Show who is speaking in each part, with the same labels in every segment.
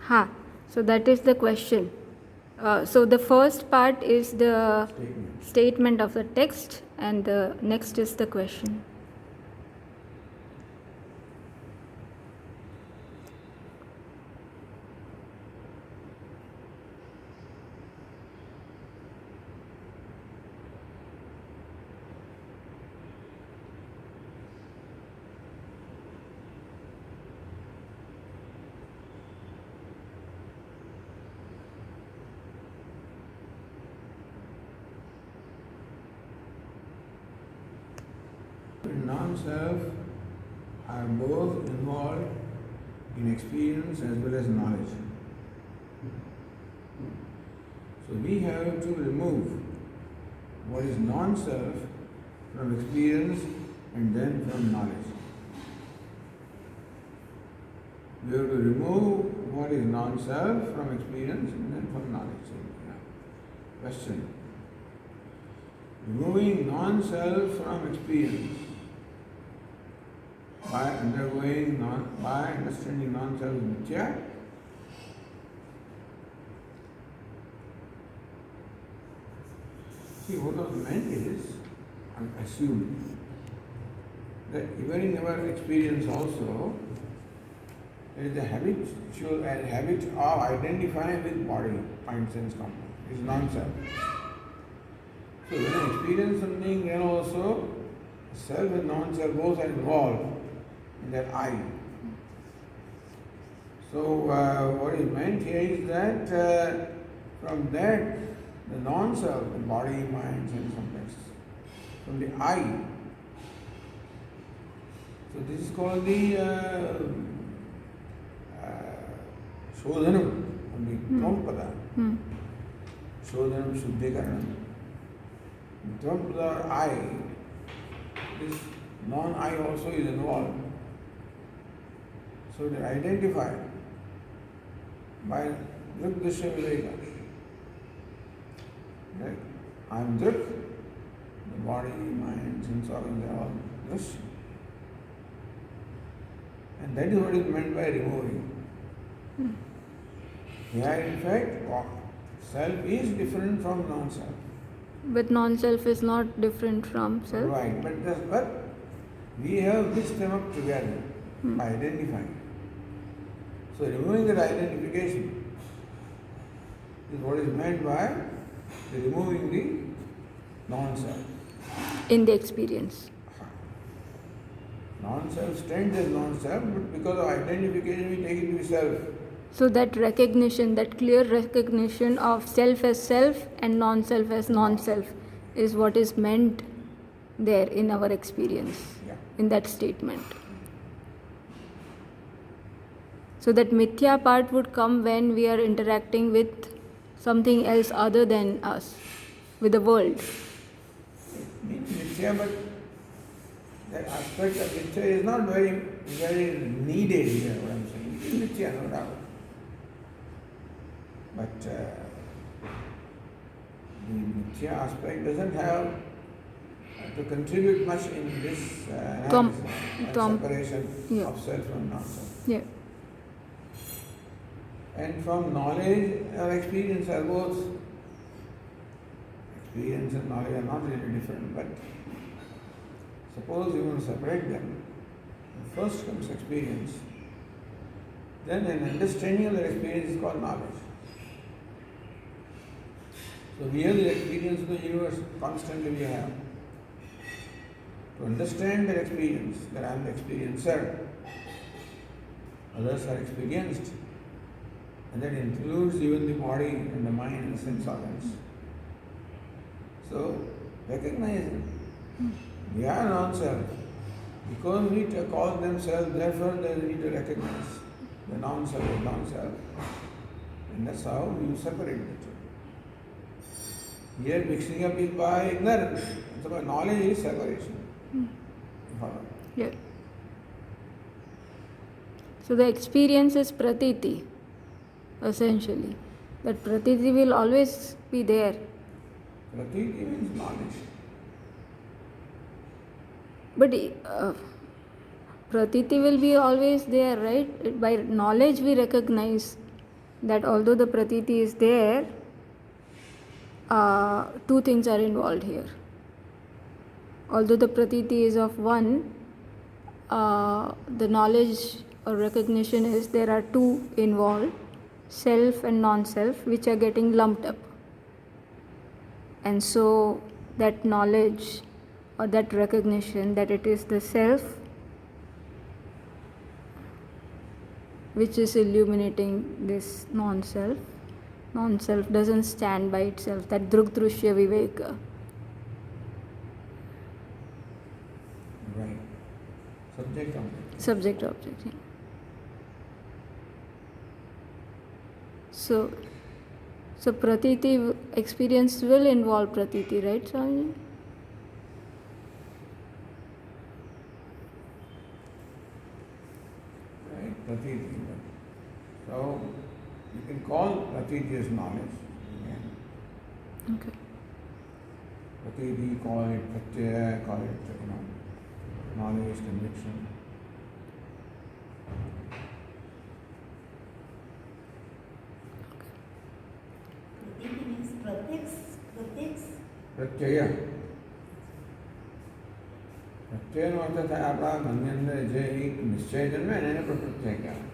Speaker 1: Ha. So that is the question. So the first part is the statement of the text, and the next is the question.
Speaker 2: Non-self are both involved in experience as well as knowledge. So we have to remove what is non-self from experience and then from knowledge. We have to remove what is non-self from experience and then from knowledge. Question. Removing non-self from experience by understanding non-self mithya, see what was meant is, I assume, that even in our experience also, there is a habit of identifying with body, mind, sense, complex. It's non-self. So when I experience something, then also self and non-self both are involved in that I. So what is meant here is that from that, the non-self, the body, mind, sense, complex, from the I. So this is called the Shodhanam, from the Tvam-pada. Shodhanam, Shuddhikaranam. Tvam-pada I, this non-I also is involved. So they are identified by Drik Drisya Viveka. Right? I am Drik, the body, mind, sense organs, they are all Drisya. And that is what is meant by removing. Here, in fact, self is different from non-self.
Speaker 1: But non-self is not different from self.
Speaker 2: Right, but we have mixed them up together by identifying. So removing that identification is what is meant by removing the non-self.
Speaker 1: In the experience.
Speaker 2: Non-self stands as non-self, but because of identification we take it to be self.
Speaker 1: So that recognition, that clear recognition of self as self and non-self as non-self is what is meant there in our experience, in that statement. So that mithya part would come when we are interacting with something else other than us, with the world.
Speaker 2: Mithya, but that aspect of mithya is not very, very needed here, what I'm saying. It is mithya, no doubt. But the mithya aspect doesn't have to contribute much in this analysis, separation of self and non-self.
Speaker 1: Yeah.
Speaker 2: And from knowledge or experience are both. Experience and knowledge are not really different, but suppose you want to separate them. First comes experience, then an understanding of the experience is called knowledge. So we have the experience of the universe constantly we have. To understand that experience, that I am the experiencer, others are experienced, and that includes even the body and the mind and the sense organs. So recognize they are non-self. Because we call them self, therefore they need to recognize the non-self is non-self. And that's how you separate the two. Here mixing up is by ignorance. So by knowledge is separation.
Speaker 1: Yeah. So the experience is pratiti, essentially. That pratiti will always be there.
Speaker 2: Pratiti means knowledge.
Speaker 1: But pratiti will be always there, right? By knowledge we recognize that although the pratiti is there, two things are involved here. Although the pratiti is of one, the knowledge or recognition is there are two involved, self and non-self, which are getting lumped up. And so that knowledge or that recognition that it is the self which is illuminating this non-self. Non-self doesn't stand by itself, that drugdrushya viveka.
Speaker 2: Right. Subject object.
Speaker 1: Subject object, yeah. So pratiti experience will involve pratiti, right, Swamiji?
Speaker 2: Right, pratiti. So you can call pratiti as knowledge. Again.
Speaker 1: Okay.
Speaker 2: Pratiti, call it pratyaya, call it knowledge, conviction.
Speaker 3: Pratiti means
Speaker 2: પ્રત્યય પ્રત્યયનો અર્થ થાય આપણા મનની અંદર જે એક નિશ્ચય જન્મે ને એને પણ પ્રત્યય કહેવાય.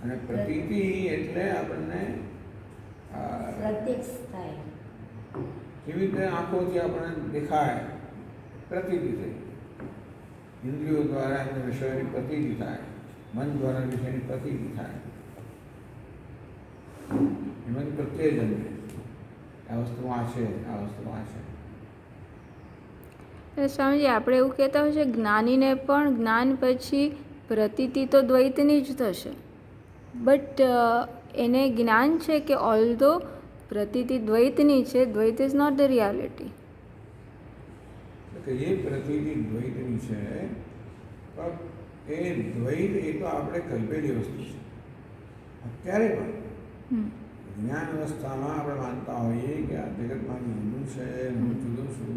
Speaker 2: અને પ્રતીતિ એટલે આપણને
Speaker 3: પ્રત્યક્ષ થાય.
Speaker 2: કેવી રીતે આંખોથી આપણને દેખાય પ્રતીતિ થઈ, ઇન્દ્રિયો દ્વારા એમને વિષયની પ્રતીતિ થાય, મન દ્વારા વિષયની પ્રતીતિ થાય, એમાંથી પ્રત્યય જન્મે આ વસ્તુ આ છે, આ વસ્તુ આ છે.
Speaker 1: સ્વામીજી આપણે એવું કહેતા હોય છે જ્ઞાનીને પણ જ્ઞાન પછી પ્રતીતિ તો દ્વૈતની જ થશે, બટ એને જ્ઞાન છે કે ઓલ્ધો પ્રતીતિ દ્વૈતની છે, દ્વૈત ઇઝ નોટ ધ રિયાલિટી.
Speaker 2: કે એ પ્રતીતિ દ્વૈતની છે, પણ એ દ્વૈત એ તો આપણે કલ્પેલી વસ્તુ છે. અત્યારે પણ જ્ઞાન અવસ્થામાં આપણે માનતા હોઈએ કે આ જગતમાંથી જુદું છે, હું જુદો છું,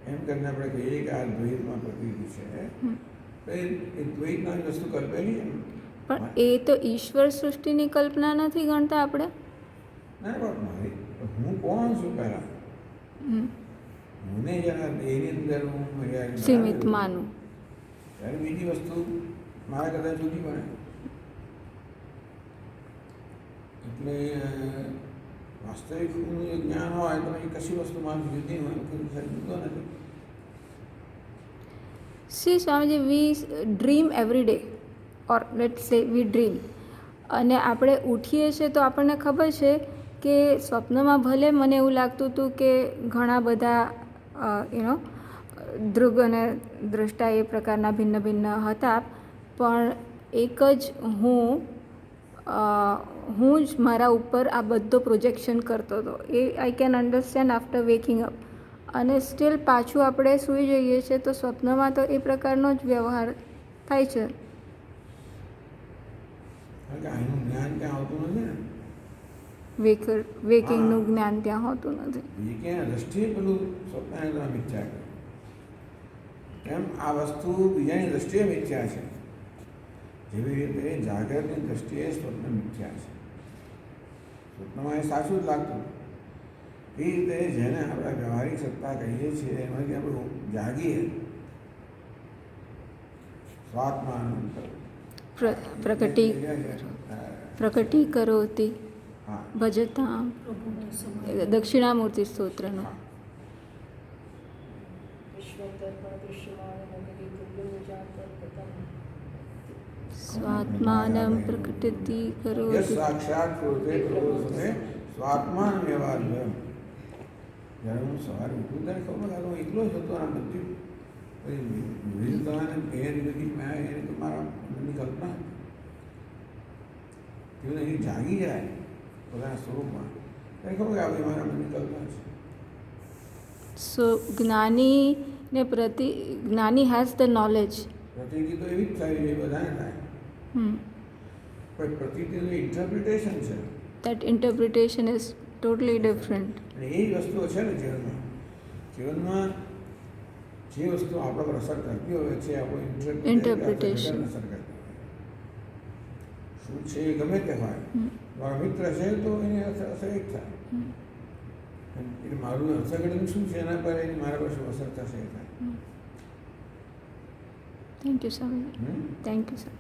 Speaker 2: એમ કરીને આપણે કહીએ કે આ દ્વૈતમાં પ્રતીતિ છે, તો એ દ્વૈતમાં વસ્તુ કલ્પેલી એમ.
Speaker 1: પણ એ તો ઈશ્વર સૃષ્ટિની કલ્પના નથી ગણતા આપણે.
Speaker 2: ના પણ મારી હું કોણ છું પહેલાં, મને જરા એની અંદર હું
Speaker 1: સીમિત માનું
Speaker 2: ત્યારે બીજી વસ્તુ મારા કરતાં જુદી પડે. એટલે વાસ્તવિક જે જ્ઞાન હોય તો એ કશી વસ્તુ મારી જુદી હોય જુદો નથી.
Speaker 1: See Swamiji, we dream every day, or let's say we dream, અને આપણે ઉઠીએ છીએ તો આપણને ખબર છે કે સ્વપ્નમાં ભલે મને એવું લાગતું હતું કે ઘણા બધા દૃગ અને દ્રષ્ટા એ પ્રકારના ભિન્ન ભિન્ન હતા, પણ એક જ હું જ મારા ઉપર આ બધો પ્રોજેક્શન કરતો હતો. એ I can understand after waking up. અને સ્ટીલ પાછું આપણે સૂઈ જઈએ છીએ તો સ્વપ્નમાં તો એ પ્રકારનો જ વ્યવહાર થાય છે.
Speaker 2: કારણ કે આનું જ્ઞાન ત્યાં આવતું નથી ને,
Speaker 1: વેકિંગનું જ્ઞાન ત્યાં હોતું નથી.
Speaker 2: વેકિંગના દ્રષ્ટિએ પેલું સ્વપ્નને તમે મિથ્યા કરે, એમ આ વસ્તુ બીજાની દ્રષ્ટિએ મિથ્યા છે. જેવી રીતે જાગૃતની દ્રષ્ટિએ સ્વપ્ન મિથ્યા છે, સ્વપ્નમાં એ સાચું જ લાગતું. એ રીતે જેને આપણે વ્યવહારિક સત્તા કહીએ છીએ એમાંથી આપણે જાગીએ સ્વાત્માન
Speaker 1: પ્રકટીકરોતિ ભજતામ દક્ષિણામૂર્તિ સ્તોત્રનો. સ્વાત્માનમ પ્રકટતિ કરોતિ
Speaker 2: સાક્ષાત કૃતે કરોતે સ્વાત્માન વ્યવહાર. જ્યારે હું સવારે ઉઠું ત્યારે ખબર લાગે હું એકલો જ હતો. આ બધી વિવિધતાને એની બધી એને તો મારા મનની કલ્પના હતી. એ જાગી જાય પોતાના સ્વરૂપમાં ત્યારે ખબર કે આ બધી મારા મનની કલ્પના છે.
Speaker 1: સો જ્ઞાની હેઝ ધ નોલેજ.
Speaker 2: પ્રતીતિ તો એવી જ થાય, એ બધાને થાય, પણ પ્રતીતિનું ઇન્ટરપ્રિટેશન છે.
Speaker 1: That interpretation is totally different.
Speaker 2: અને એ જ વસ્તુઓ છે ને જીવનમાં જે વસ્તુ આપણા પર અસર કરતી હોય છે આપણું
Speaker 1: Interpretation.
Speaker 2: અસર કરતી હોય શું છે એ ગમે તે હોય મારો મિત્ર છે તો એની અસર એક થાય એટલે મારું અર્થઘટન શું છે એના પર એની મારા પર શું અસર થશે એ થાય
Speaker 1: Thank you, Swami. Thank you, sir.